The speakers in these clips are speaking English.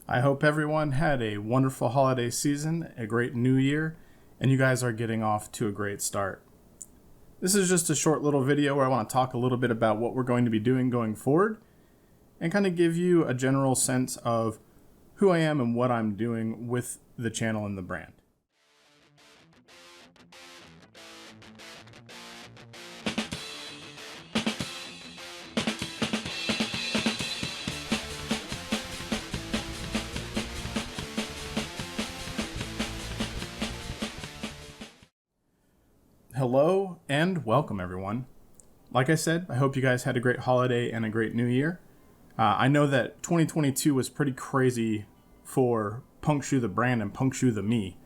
I hope everyone had a wonderful holiday season, a great new year, and you guys are getting off to a great start. This is just a short little video where I want to talk a little bit about what we're going to be doing going forward and kind of give you a general sense of who I am and what I'm doing with the channel and the brand. Hello and welcome everyone. Like I said, I hope you guys had a great holiday and a great new year. I know that 2022 was pretty crazy for Punkshoe the brand and Punkshoe the me.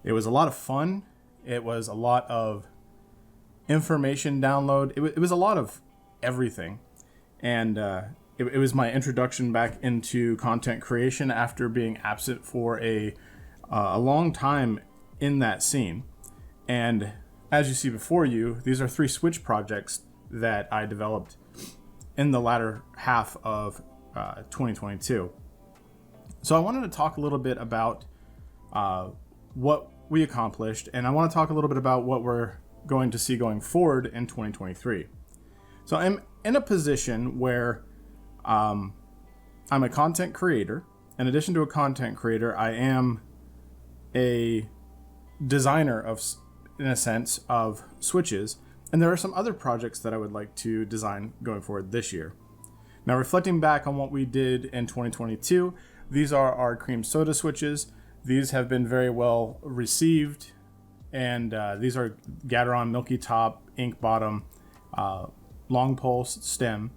It was a lot of fun. It was a lot of information download. It was a lot of everything. And it was my introduction back into content creation after being absent for a long time in that scene. And as you see before you, these are 3 Switch projects that I developed in the latter half of 2022. So I wanted to talk a little bit about what we accomplished, and I want to talk a little bit about what we're going to see going forward in 2023. So I'm in a position where I'm a content creator. In addition to a content creator, I am a designer of, in a sense, of switches, and there are some other projects that I would like to design going forward this year. Now, reflecting back on what we did in 2022, these are our cream soda switches. These have been very well received, and these are Gateron Milky Top, Ink Bottom, long pulse stem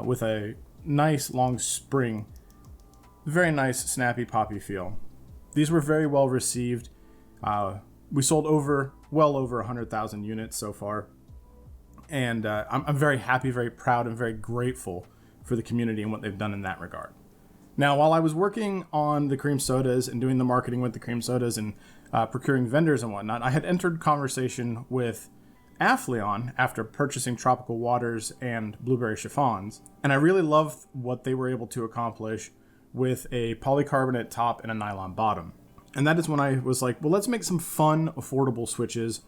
with a nice long spring, very nice snappy poppy feel. These were very well received. We sold well over 100,000 units so far. And I'm very happy, very proud, and very grateful for the community and what they've done in that regard. Now, while I was working on the cream sodas and doing the marketing with the cream sodas and procuring vendors and whatnot, I had entered conversation with Aphleon after purchasing Tropical Waters and Blueberry Chiffons. And I really loved what they were able to accomplish with a polycarbonate top and a nylon bottom. And that is when I was like, well, let's make some fun, affordable switches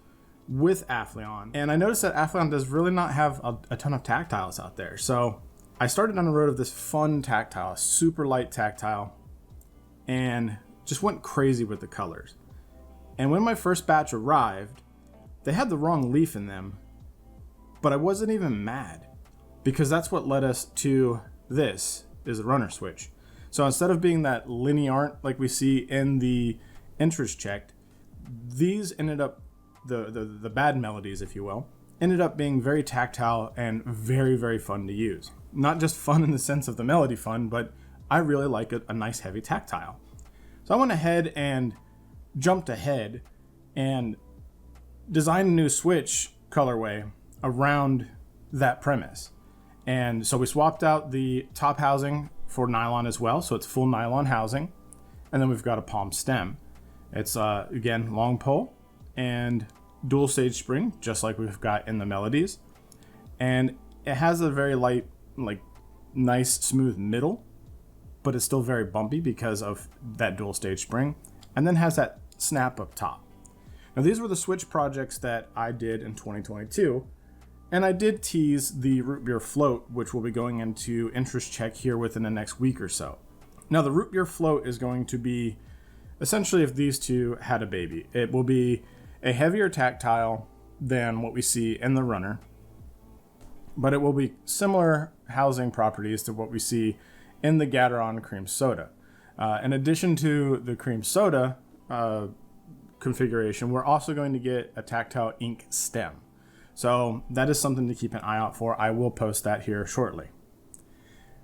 with Aphleon. And I noticed that Aphleon does really not have a ton of tactiles out there. So I started on the road of this fun tactile, super light tactile, and just went crazy with the colors. And when my first batch arrived, they had the wrong leaf in them, but I wasn't even mad because that's what led us to this is a runner switch. So instead of being that linear like we see in the interest checked, these ended up, the bad melodies, if you will, ended up being very tactile and very, very fun to use. Not just fun in the sense of the melody fun, but I really like a nice heavy tactile. So I went ahead and jumped ahead and designed a new switch colorway around that premise. And so we swapped out the top housing for nylon as well, so it's full nylon housing, and then we've got a palm stem. It's again long pull and dual stage spring, just like we've got in the melodies, and it has a very light, like nice smooth middle, but it's still very bumpy because of that dual stage spring, and then has that snap up top. Now these were the switch projects that I did in 2022. And I did tease the root beer float, which will be going into interest check here within the next week or so. Now, the root beer float is going to be essentially if these two had a baby. It will be a heavier tactile than what we see in the runner, but it will be similar housing properties to what we see in the Gateron cream soda. In addition to the cream soda configuration, we're also going to get a tactile ink stem. So that is something to keep an eye out for. I will post that here shortly.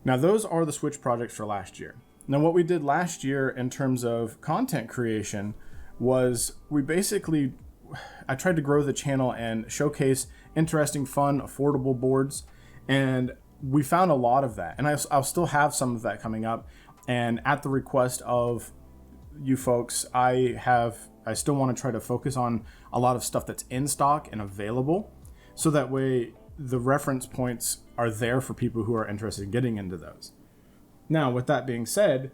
Now, those are the switch projects for last year. Now, what we did last year in terms of content creation was I tried to grow the channel and showcase interesting, fun, affordable boards. And we found a lot of that. And I'll still have some of that coming up. And at the request of you folks, I still want to try to focus on a lot of stuff that's in stock and available. So that way the reference points are there for people who are interested in getting into those. Now, with that being said,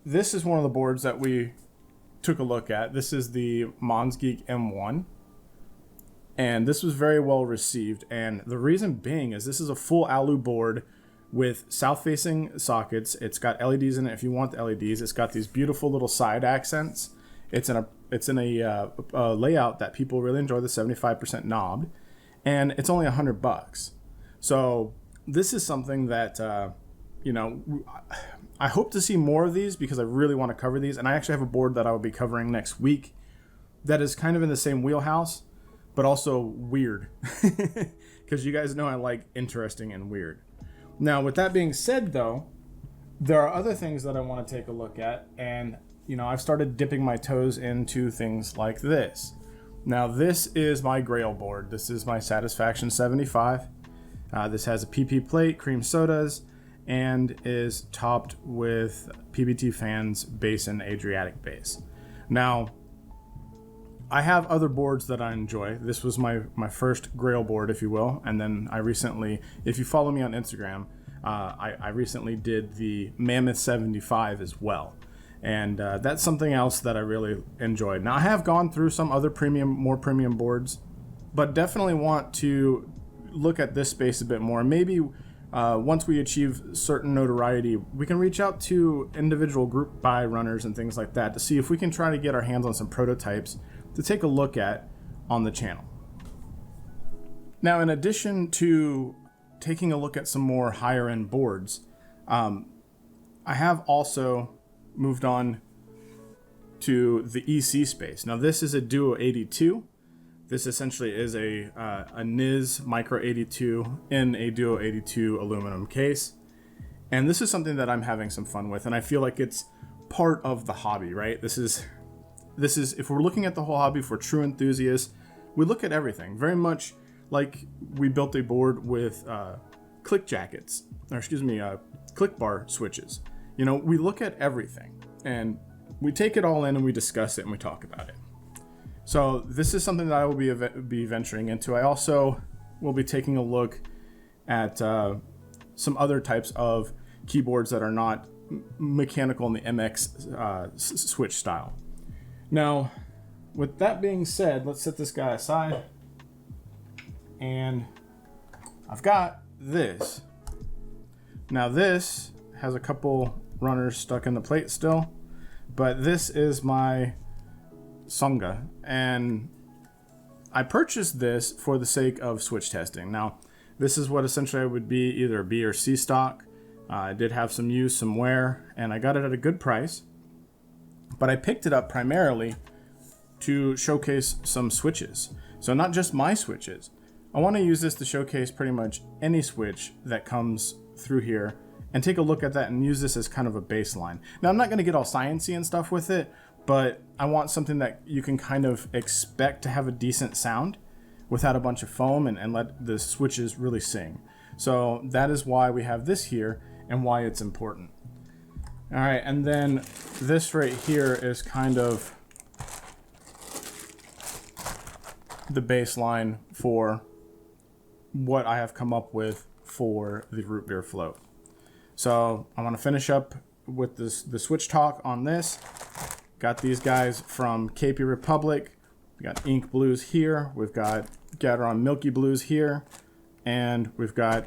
this is one of the boards that we took a look at. This is the Monsgeek M1. And this was very well received. And the reason being is this is a full alu board with south-facing sockets. It's got LEDs in it if you want the LEDs. It's got these beautiful little side accents. It's in a layout that people really enjoy, the 75% knobbed. And it's only $100. So this is something that, I hope to see more of these because I really want to cover these. And I actually have a board that I will be covering next week that is kind of in the same wheelhouse, but also weird. Because you guys know I like interesting and weird. Now, with that being said, though, there are other things that I want to take a look at. And, I've started dipping my toes into things like this. Now, this is my Grail board. This is my Satisfaction 75. This has a PP plate, cream sodas, and is topped with PBT Fans base and Adriatic base. Now, I have other boards that I enjoy. This was my first Grail board, if you will. And then I recently, if you follow me on Instagram, I recently did the Mammoth 75 as well. And that's something else that I really enjoyed. Now, I have gone through some other more premium boards, but definitely want to look at this space a bit more. Maybe once we achieve certain notoriety, we can reach out to individual group buy runners and things like that to see if we can try to get our hands on some prototypes to take a look at on the channel. Now, in addition to taking a look at some more higher end boards, I have also moved on to the EC space. Now, this is a Duo 82. This essentially is a NIS Micro 82 in a Duo 82 aluminum case. And this is something that I'm having some fun with, and I feel like it's part of the hobby, right? This is if we're looking at the whole hobby, if we're true enthusiasts, we look at everything very much like we built a board with click bar switches. We look at everything and we take it all in and we discuss it and we talk about it. So this is something that I will be venturing into. I also will be taking a look at some other types of keyboards that are not mechanical in the MX switch style. Now, with that being said, let's set this guy aside. And I've got this. Now, this has a couple runners stuck in the plate still, but this is my Songa, and I purchased this for the sake of switch testing. Now, this is what essentially would be either B or C stock. I did have some use, some wear, and I got it at a good price. But I picked it up primarily to showcase some switches. So not just my switches. I want to use this to showcase pretty much any switch that comes through here and take a look at that and use this as kind of a baseline. Now, I'm not going to get all sciencey and stuff with it, but I want something that you can kind of expect to have a decent sound without a bunch of foam and let the switches really sing. So that is why we have this here and why it's important. All right, and then this right here is kind of the baseline for what I have come up with for the root beer float. So I want to finish up with the switch talk on this. Got these guys from KP Republic. We got Ink Blues here. We've got Gateron Milky Blues here. And we've got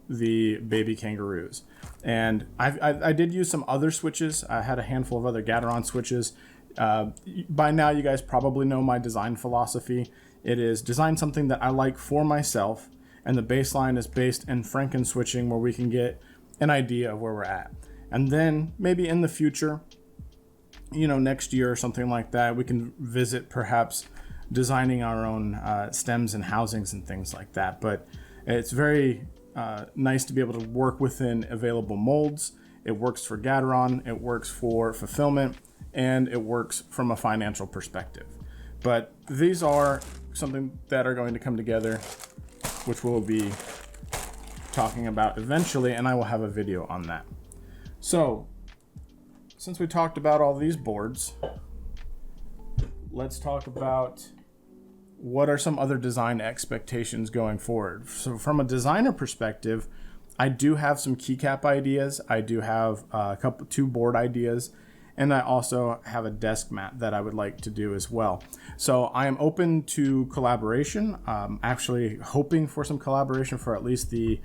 the Baby Kangaroos. And I did use some other switches. I had a handful of other Gateron switches. By now, you guys probably know my design philosophy. It is design something that I like for myself, and the baseline is based in Franken switching, where we can get an idea of where we're at. And then maybe in the future, next year or something like that, we can visit perhaps designing our own stems and housings and things like that. But it's very nice to be able to work within available molds. It works for Gateron, it works for fulfillment, and it works from a financial perspective. But these are something that are going to come together, which we'll be talking about eventually, and I will have a video on that. So, since we talked about all these boards, let's talk about what are some other design expectations going forward. So from a designer perspective, I do have some keycap ideas. I do have two board ideas, And I also have a desk mat that I would like to do as well. So I am open to collaboration. Actually hoping for some collaboration for at least the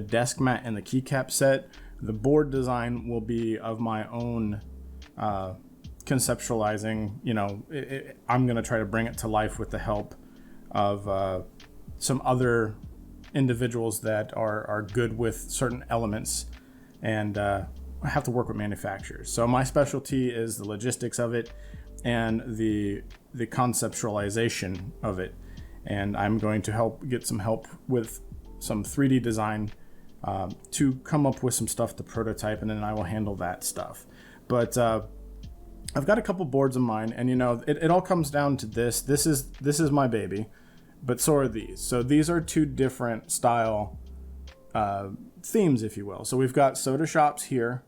desk mat and the keycap set. The board design will be of my own conceptualizing. You know, I'm going to try to bring it to life with the help of some other individuals that are good with certain elements, and I have to work with manufacturers. So my specialty is the logistics of it and the conceptualization of it. And I'm going to get some help with some 3D design to come up with some stuff to prototype, and then I will handle that stuff. But I've got a couple boards in mind, and you know, it all comes down to this. This is my baby, but so are these. So these are two different style themes, if you will. So we've got soda shops here,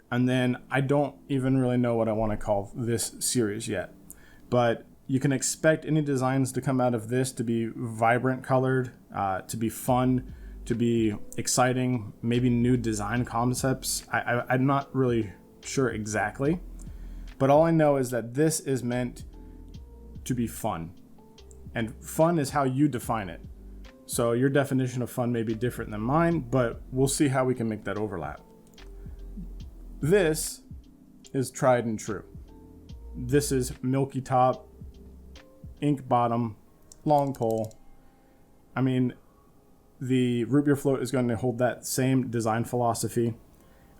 and then I don't even really know what I want to call this series yet, but you can expect any designs to come out of this to be vibrant colored, to be fun, to be exciting, maybe new design concepts. I'm not really sure exactly, but all I know is that this is meant to be fun, and fun is how you define it. So your definition of fun may be different than mine, but we'll see how we can make that overlap. This is tried and true. This is milky top, ink bottom, long pole. I mean, the root beer float is going to hold that same design philosophy,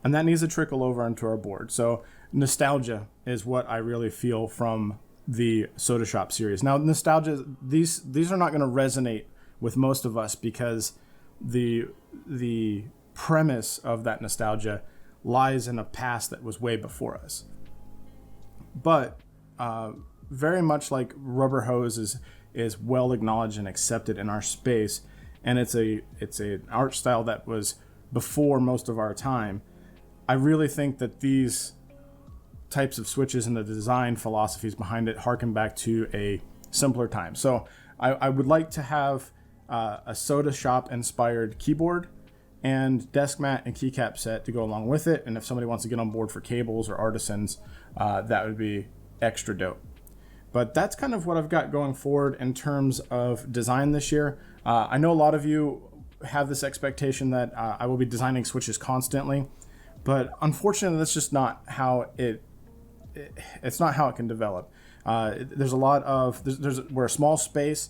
and that needs to trickle over onto our board. So nostalgia is what I really feel from the Soda Shop series. Now, nostalgia, these are not going to resonate with most of us because the premise of that nostalgia lies in a past that was way before us. But very much like rubber hose is well acknowledged and accepted in our space, and it's an art style that was before most of our time. I really think that these types of switches and the design philosophies behind it harken back to a simpler time. So I would like to have a Soda Shop inspired keyboard and desk mat and keycap set to go along with it. And if somebody wants to get on board for cables or artisans, that would be extra dope. But that's kind of what I've got going forward in terms of design this year. I know a lot of you have this expectation that I will be designing switches constantly, but unfortunately that's just not how it's not how it can develop. There's a lot of, we're a small space,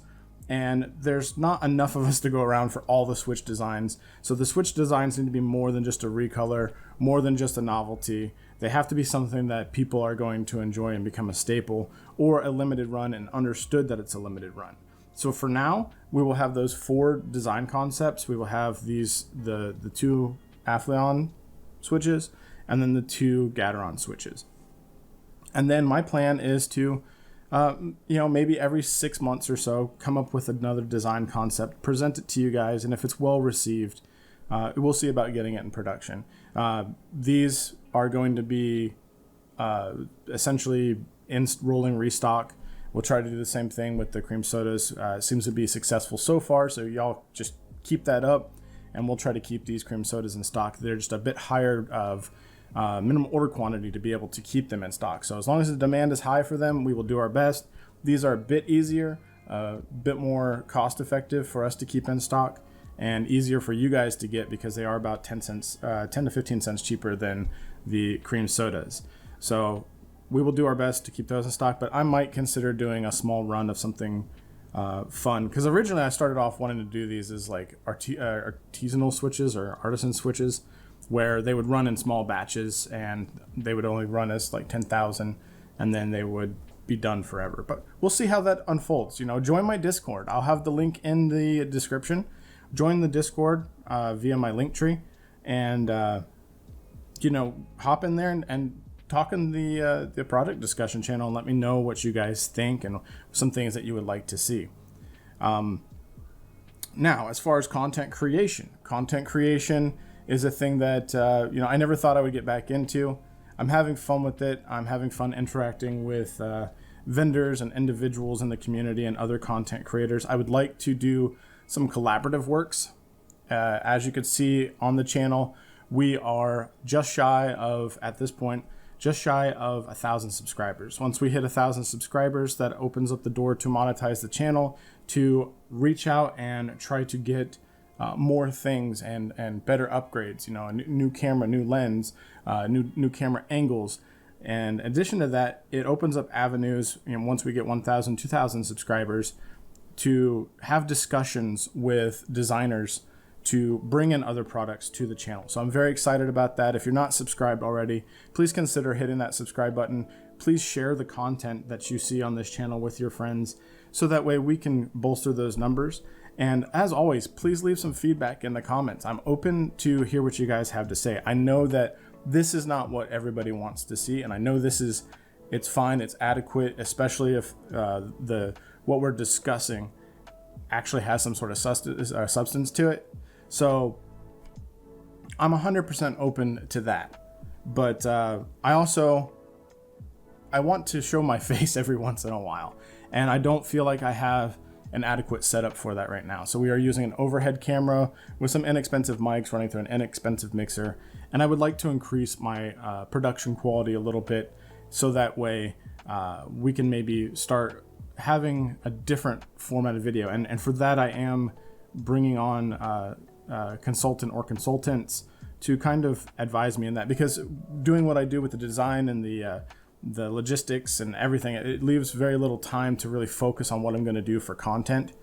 and there's not enough of us to go around for all the switch designs. So the switch designs need to be more than just a recolor, more than just a novelty. They have to be something that people are going to enjoy and become a staple, or a limited run and understood that it's a limited run. So for now, we will have those 4 design concepts. We will have the 2 Athleon switches, and then the 2 Gateron switches. And then my plan is to maybe every 6 months or so, come up with another design concept, present it to you guys, and if it's well received, we'll see about getting it in production. These are going to be essentially in rolling restock. We'll try to do the same thing with the cream sodas. It seems to be successful so far, so y'all just keep that up, and we'll try to keep these cream sodas in stock. They're just a bit higher of minimum order quantity to be able to keep them in stock. So as long as the demand is high for them, we will do our best. These are a bit easier, a bit more cost effective for us to keep in stock, and easier for you guys to get because they are about 10 to 15 cents cheaper than the cream sodas. So we will do our best to keep those in stock, but I might consider doing a small run of something fun, because originally I started off wanting to do these as like artisanal switches or artisan switches, where they would run in small batches and they would only run as like 10,000, and then they would be done forever. But we'll see how that unfolds. Join my Discord. I'll have the link in the description. Join the Discord via my link tree, and hop in there and talk in the product discussion channel and let me know what you guys think and some things that you would like to see. Now, as far as content creation is a thing that I never thought I would get back into. I'm having fun with it. I'm having fun interacting with vendors and individuals in the community and other content creators. I would like to do some collaborative works. As you could see on the channel, we are just shy of, at this point, just shy of 1,000 subscribers. Once we hit 1,000 subscribers, that opens up the door to monetize the channel, to reach out and try to get more things and better upgrades, you know, a new camera, new lens, new camera angles. And in addition to that, it opens up avenues, you know, once we get 1,000, 2,000 subscribers, to have discussions with designers to bring in other products to the channel. So I'm very excited about that. If you're not subscribed already, please consider hitting that subscribe button. Please share the content that you see on this channel with your friends, so that way we can bolster those numbers. And as always, please leave some feedback in the comments. I'm open to hear what you guys have to say. I know that this is not what everybody wants to see, and I know it's fine, it's adequate, especially if what we're discussing actually has some sort of substance to it. So I'm 100% open to that. But I want to show my face every once in a while, and I don't feel like I have an adequate setup for that right now. So we are using an overhead camera with some inexpensive mics running through an inexpensive mixer, and I would like to increase my production quality a little bit, so that way we can maybe start having a different formatted video. And for that, I am bringing on consultant or consultants to kind of advise me in that, because doing what I do with the design and the logistics and everything, it leaves very little time to really focus on what I'm going to do for content.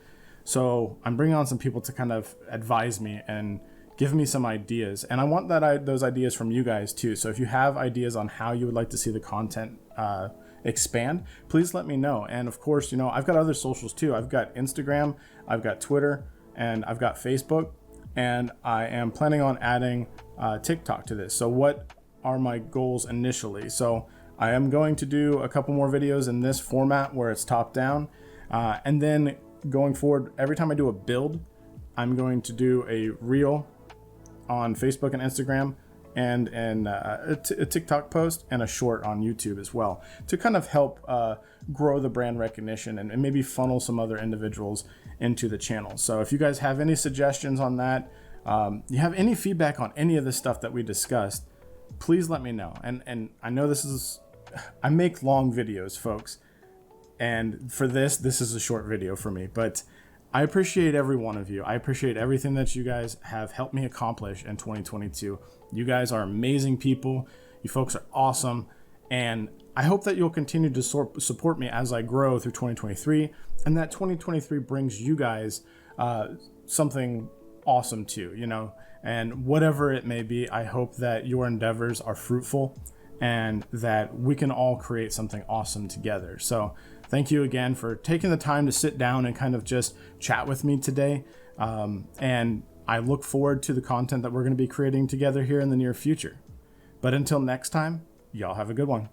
So I'm bringing on some people to kind of advise me and give me some ideas, and I want those ideas from you guys too. So if you have ideas on how you would like to see the content expand, please let me know. And of course, you know, I've got other socials too. I've got Instagram, I've got Twitter, and I've got Facebook, and I am planning on adding TikTok to this. So what are my goals initially? So I am going to do a couple more videos in this format where it's top down, and then going forward, every time I do a build, I'm going to do a reel on Facebook and Instagram, and a TikTok post, and a short on YouTube as well, to kind of help grow the brand recognition and maybe funnel some other individuals into the channel. So if you guys have any suggestions on that, you have any feedback on any of the stuff that we discussed, please let me know. And I know I make long videos, folks, and for this is a short video for me, but I appreciate every one of you. I appreciate everything that you guys have helped me accomplish in 2022. You guys are amazing people. You folks are awesome. And I hope that you'll continue to support me as I grow through 2023, and that 2023 brings you guys something awesome too, you know, and whatever it may be, I hope that your endeavors are fruitful and that we can all create something awesome together. So thank you again for taking the time to sit down and kind of just chat with me today. And I look forward to the content that we're going to be creating together here in the near future. But until next time, y'all have a good one.